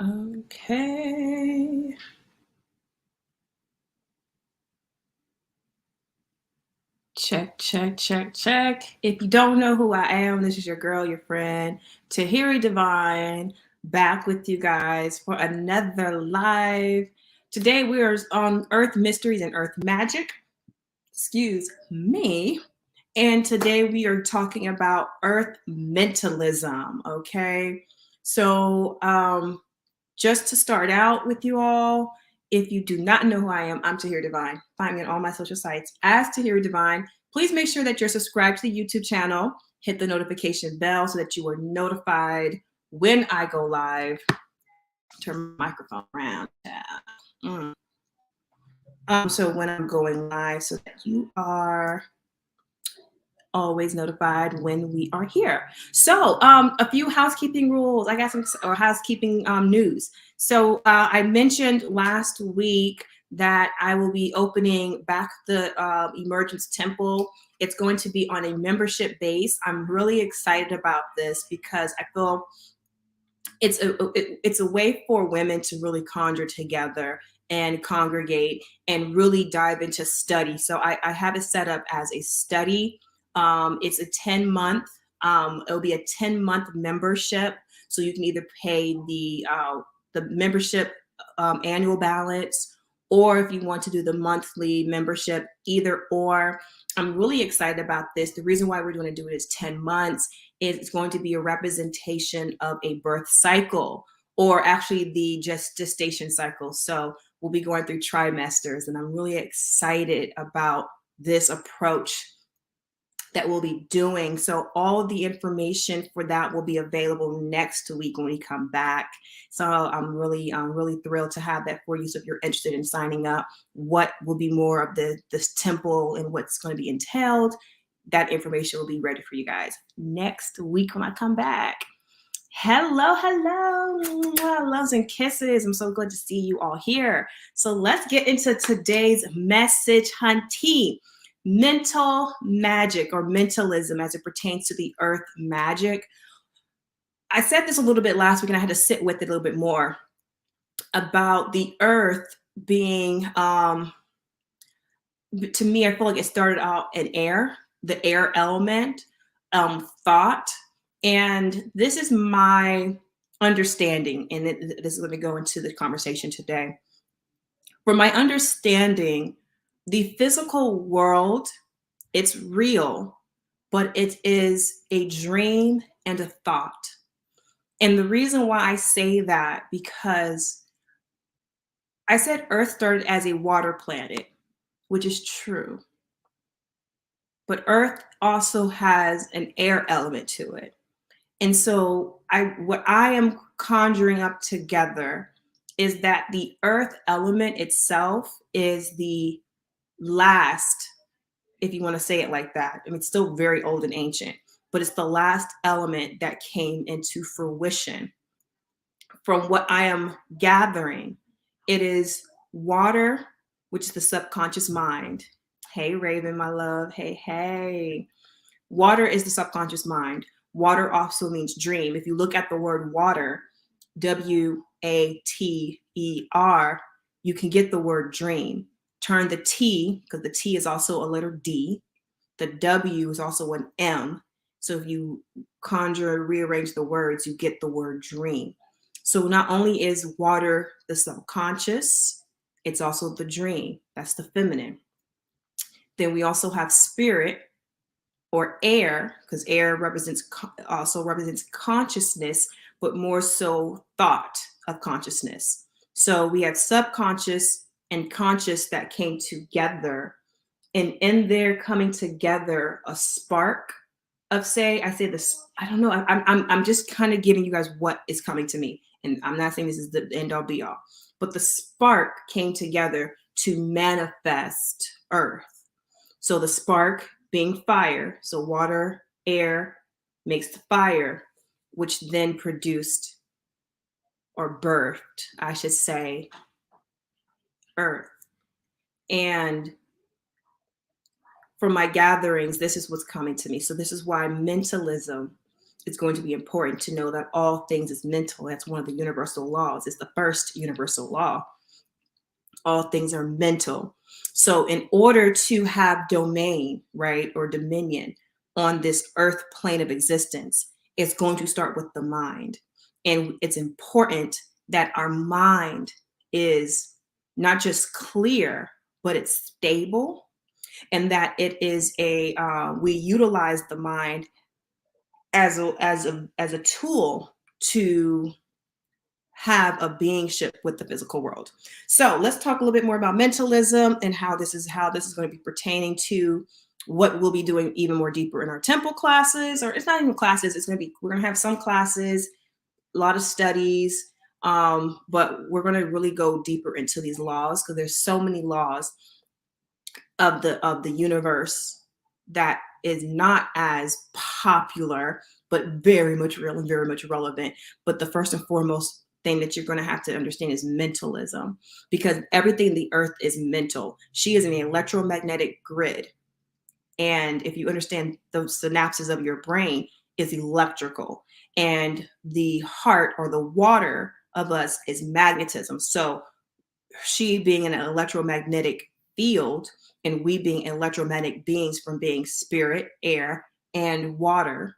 Okay. Check, check, check, check. If you don't know who I am, this is your girl, your friend, Tahiri Divine, back with you guys for another live. Today we are on Earth Mysteries and Earth Magic. Excuse me. And today we are talking about Earth Mentalism. Okay. So, just to start out with you all, if you do not know who I am, I'm Tahiri Divine. Find me on all my social sites as Tahiri Divine. Please make sure that you're subscribed to the YouTube channel. Hit the notification bell so that you are notified when I go live. Turn my microphone around. So when I'm going live, so that you are always notified when we are here. So a few housekeeping rules. I got some housekeeping news. So I mentioned last week that I will be opening back the Emergence Temple. It's going to be on a membership base. I'm really excited about this because I feel it's a way for women to really conjure together and congregate and really dive into study. So I have it set up as a study. It's a 10-month. It'll be a 10-month membership. So you can either pay the membership annual balance, or if you want to do the monthly membership, either or. I'm really excited about this. The reason why we're going to do it is 10 months. It's going to be a representation of a birth cycle, or actually the gestation cycle. So we'll be going through trimesters, and I'm really excited about this approach that we'll be doing. So all the information for that will be available next week when we come back. So I'm really thrilled to have that for you. So if you're interested in signing up, what will be more of this temple and what's going to be entailed, that information will be ready for you guys next week when I come back. Hello, loves and kisses. I'm so glad to see you all here. So let's get into today's message, hunty. Mental magic or mentalism as it pertains to the earth magic. I said this a little bit last week and I had to sit with it a little bit more about the earth being, to me, I feel like it started out in air, the air element, thought. And this is my understanding, and this is going to go into the conversation today. For my understanding, the physical world, it's real, but it is a dream and a thought. And the reason why I say that, because I said Earth started as a water planet, which is true. But Earth also has an air element to it. And so what I am conjuring up together is that the earth element itself is the last, if you want to say it like that. I mean, it's still very old and ancient, but it's the last element that came into fruition. From what I am gathering, it is water, which is the subconscious mind. Hey, Raven, my love. Hey, hey. Water is the subconscious mind. Water also means dream. If you look at the word water, W-A-T-E-R, you can get the word dream. Turn the T, because the T is also a letter D. The W is also an M. So if you conjure, rearrange the words, you get the word dream. So not only is water the subconscious, it's also the dream. That's the feminine. Then we also have spirit, or air, because air also represents consciousness, but more so thought of consciousness. So we have subconscious and conscious that came together, and in there coming together, a spark of I don't know. I'm just kind of giving you guys what is coming to me, and I'm not saying this is the end all be all, but the spark came together to manifest Earth. So the spark being fire, so water, air makes the fire, which then produced or birthed, I should say, Earth. And from my gatherings, this is what's coming to me. So this is why mentalism it's going to be important to know that all things is mental. That's one of the universal laws. It's the first universal law. All things are mental. So in order to have domain, right, or dominion on this earth plane of existence, it's going to start with the mind. And it's important that our mind is not just clear, but it's stable, and that it is we utilize the mind as a tool to have a beingship with the physical world. So let's talk a little bit more about mentalism and how this is going to be pertaining to what we'll be doing even more deeper in our temple classes. Or it's not even classes, we're going to have some classes, a lot of studies, but we're going to really go deeper into these laws, because there's so many laws of the universe that is not as popular, but very much real and very much relevant. But the first and foremost thing that you're going to have to understand is mentalism, because everything in the earth is mental. She is an electromagnetic grid. And if you understand those synapses of your brain is electrical, and the heart or the water of us is magnetism. So she being in an electromagnetic field, and we being electromagnetic beings from being spirit, air, and water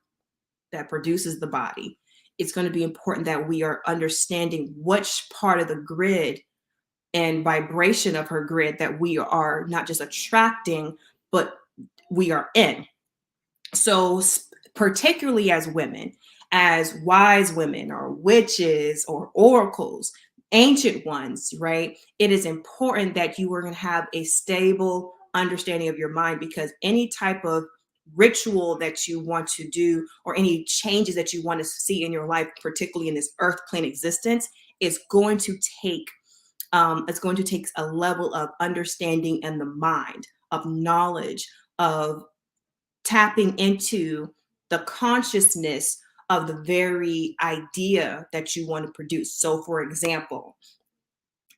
that produces the body, it's going to be important that we are understanding which part of the grid and vibration of her grid that we are not just attracting, but we are in. So particularly as women, as wise women or witches or oracles, ancient ones, right? It is important that you are going to have a stable understanding of your mind, because any type of ritual that you want to do or any changes that you want to see in your life, particularly in this earth plane existence, is going to take it's going to take a level of understanding in the mind, of knowledge, of tapping into the consciousness of the very idea that you want to produce. So for example,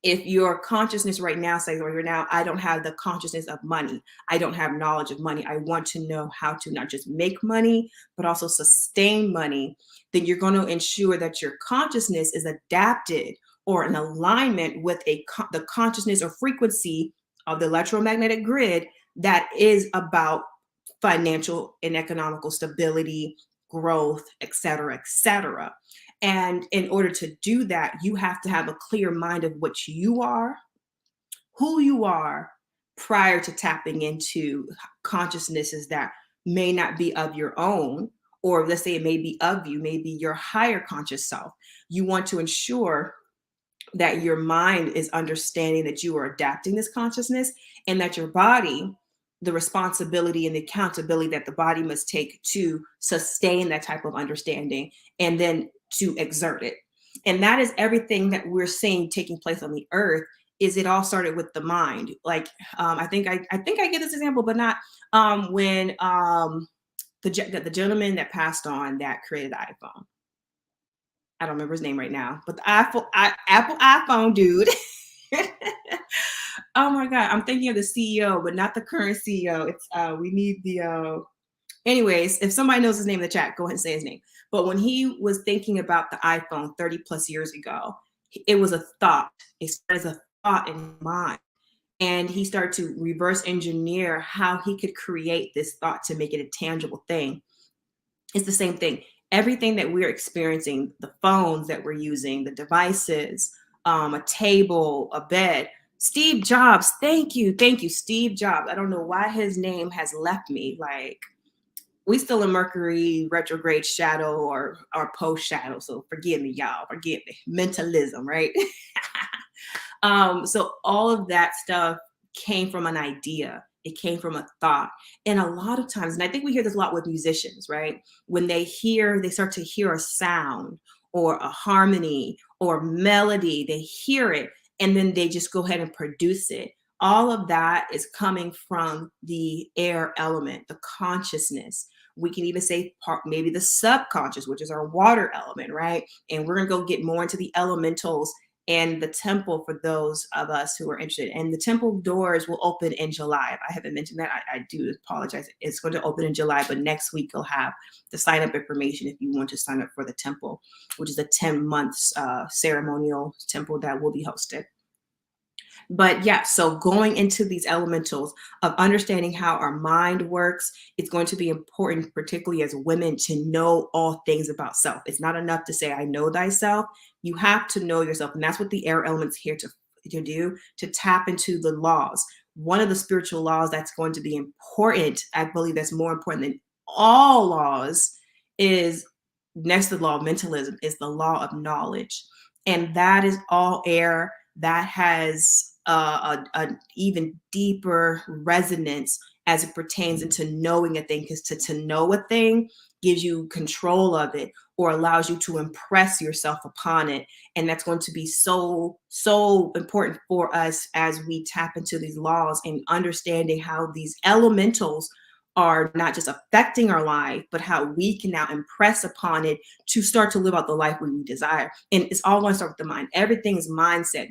if your consciousness right now says, well, right now, I don't have the consciousness of money, I don't have knowledge of money, I want to know how to not just make money, but also sustain money, then you're going to ensure that your consciousness is adapted or in alignment with the consciousness or frequency of the electromagnetic grid that is about financial and economical stability, growth, et cetera, et cetera. And in order to do that, you have to have a clear mind of what you are, who you are, prior to tapping into consciousnesses that may not be of your own, or let's say it may be of you, maybe your higher conscious self. You want to ensure that your mind is understanding that you are adapting this consciousness, and that your body, the responsibility and the accountability that the body must take to sustain that type of understanding, and then to exert it. And that is everything that we're seeing taking place on the earth. Is it all started with the mind? Like I think I get this example, but not when the gentleman that passed on that created the iPhone. I don't remember his name right now, but the Apple iPhone dude. Oh my God, I'm thinking of the CEO, but not the current CEO. It's we need the anyways, if somebody knows his name in the chat, go ahead and say his name. But when he was thinking about the iPhone 30 plus years ago, it was a thought. It started as a thought in his mind. And he started to reverse engineer how he could create this thought to make it a tangible thing. It's the same thing. Everything that we're experiencing, the phones that we're using, the devices, a table, a bed. Steve Jobs, thank you, Steve Jobs. I don't know why his name has left me. Like, we still in Mercury retrograde shadow or post shadow. So forgive me, y'all. Forgive me. Mentalism, right? So all of that stuff came from an idea. It came from a thought. And a lot of times, and I think we hear this a lot with musicians, right? When they start to hear a sound or a harmony or melody, they hear it, and then they just go ahead and produce it. All of that is coming from the air element, the consciousness. We can even say maybe the subconscious, which is our water element, right? And we're going to go get more into the elementals and the temple for those of us who are interested. And the temple doors will open in July. If I haven't mentioned that, I do apologize. It's going to open in July, but next week you'll have the sign up information if you want to sign up for the temple, which is a 10 months ceremonial temple that will be hosted. But yeah, so going into these elementals of understanding how our mind works, it's going to be important, particularly as women, to know all things about self. It's not enough to say, I know thyself. You have to know yourself. And that's what the air element's here to do, to tap into the laws. One of the spiritual laws that's going to be important, I believe that's more important than all laws, is next to the law of mentalism, is the law of knowledge. And that is all air. That has an even deeper resonance as it pertains into knowing a thing, because to know a thing gives you control of it or allows you to impress yourself upon it. And that's going to be so important for us as we tap into these laws and understanding how these elementals are not just affecting our life, but how we can now impress upon it to start to live out the life we desire. And it's all going to start with the mind. Everything is mindset.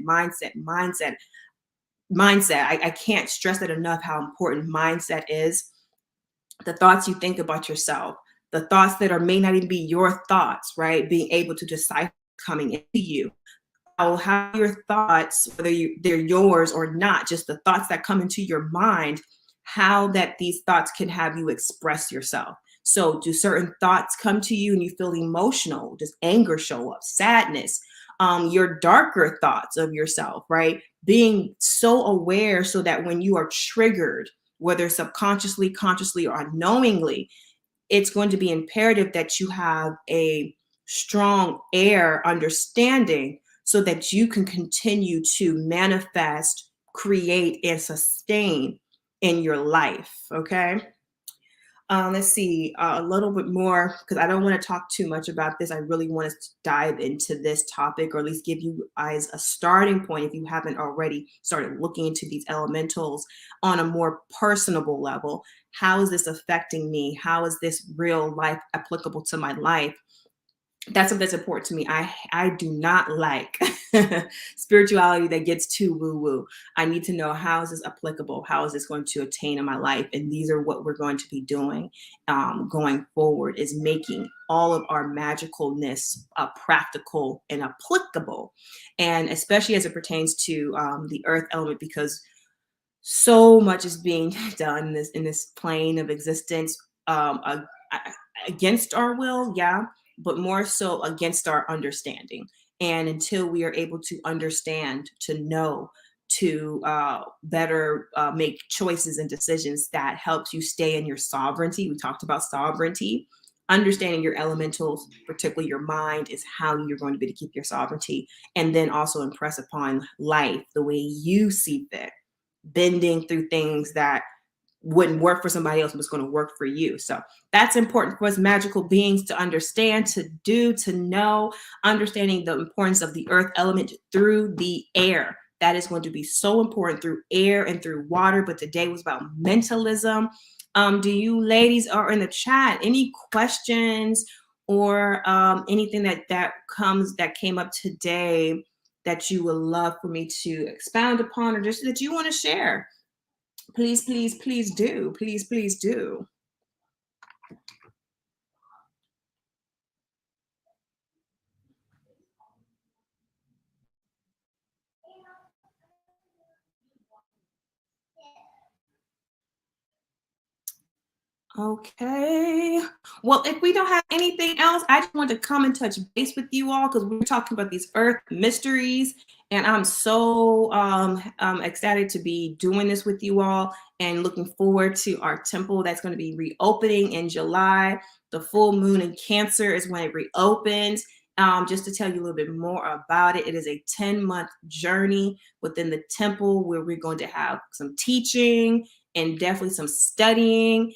I can't stress that enough, how important mindset is. The thoughts you think about yourself, the thoughts that may not even be your thoughts, right? Being able to decipher coming into you. How your thoughts, whether they're yours or not, just the thoughts that come into your mind, how that these thoughts can have you express yourself. So do certain thoughts come to you and you feel emotional? Does anger show up? Sadness? Your darker thoughts of yourself, right? Being so aware so that when you are triggered, whether subconsciously, consciously, or unknowingly, it's going to be imperative that you have a strong air understanding so that you can continue to manifest, create, and sustain in your life. Okay. Let's see a little bit more, because I don't want to talk too much about this. I really want us to dive into this topic, or at least give you guys a starting point if you haven't already started looking into these elementals on a more personable level. How is this affecting me? How is this real life applicable to my life? That's something that's important to me. I do not like spirituality that gets too woo-woo. I need to know, how is this applicable? How is this going to attain in my life? And these are what we're going to be doing going forward, is making all of our magicalness practical and applicable. And especially as it pertains to the earth element, because so much is being done in this plane of existence against our will, yeah, but more so against our understanding. And until we are able to understand, to know, to better make choices and decisions that helps you stay in your sovereignty. We talked about sovereignty. Understanding your elementals, particularly your mind, is how you're going to be to keep your sovereignty, and then also impress upon life the way you see fit, bending through things that wouldn't work for somebody else, but it's going to work for you. So that's important for us magical beings to understand, to do, to know, understanding the importance of the earth element through the air. That is going to be so important, through air and through water. But today was about mentalism. Do you ladies are in the chat, any questions or anything that came up today that you would love for me to expound upon, or just that you want to share? Please, please, please do. Please, please do. Okay. Well, if we don't have anything else, I just want to come and touch base with you all, because we're talking about these earth mysteries. And I'm so ecstatic to be doing this with you all, and looking forward to our temple that's going to be reopening in July. The full moon in Cancer is when it reopens. Just to tell you a little bit more about it, it is a 10-month journey within the temple where we're going to have some teaching and definitely some studying.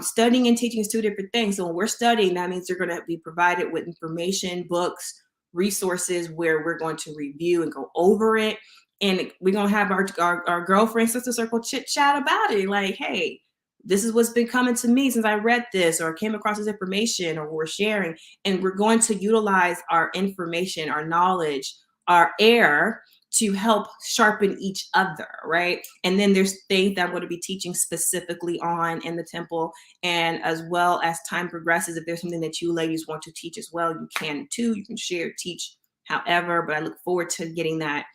Studying and teaching is two different things. So when we're studying, that means you're going to be provided with information, books, resources where we're going to review and go over it. And we're going to have our girlfriend, sister circle chit chat about it. Like, hey, this is what's been coming to me since I read this or came across this information, or we're sharing. And we're going to utilize our information, our knowledge, our air to help sharpen each other, right? And then there's things that I'm going to be teaching specifically on in the temple. And as well as time progresses, if there's something that you ladies want to teach as well, you can too. You can share, teach, however, but I look forward to getting that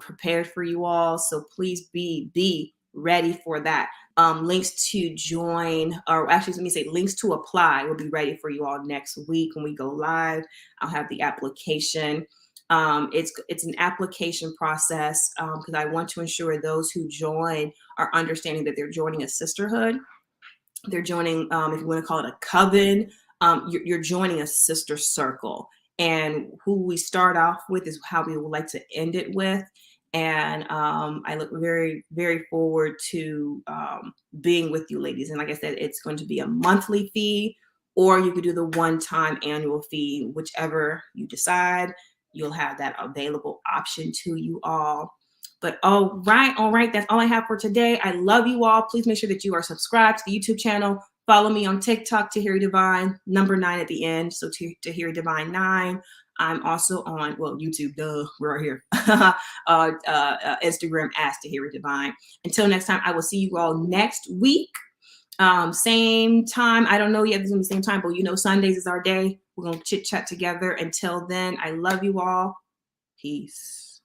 prepared for you all. So please be ready for that. Links to join, or actually, let me say links to apply will be ready for you all next week when we go live. I'll have the application. It's an application process because I want to ensure those who join are understanding that they're joining a sisterhood. They're joining, if you want to call it a coven, you're joining a sister circle. And who we start off with is how we would like to end it with. And I look very, very forward to being with you ladies. And like I said, it's going to be a monthly fee, or you could do the one-time annual fee, whichever you decide. You'll have that available option to you all. But all right. That's all I have for today. I love you all. Please make sure that you are subscribed to the YouTube channel. Follow me on TikTok, Tahiri Divine, number 9 at the end. So Tahiri Divine 9. I'm also on, well, YouTube, duh, we're right here. Instagram as Tahiri Divine. Until next time, I will see you all next week. Same time. I don't know yet if it's gonna be the same time, but you know, Sundays is our day. We're gonna chit chat together. Until then, I love you all. Peace.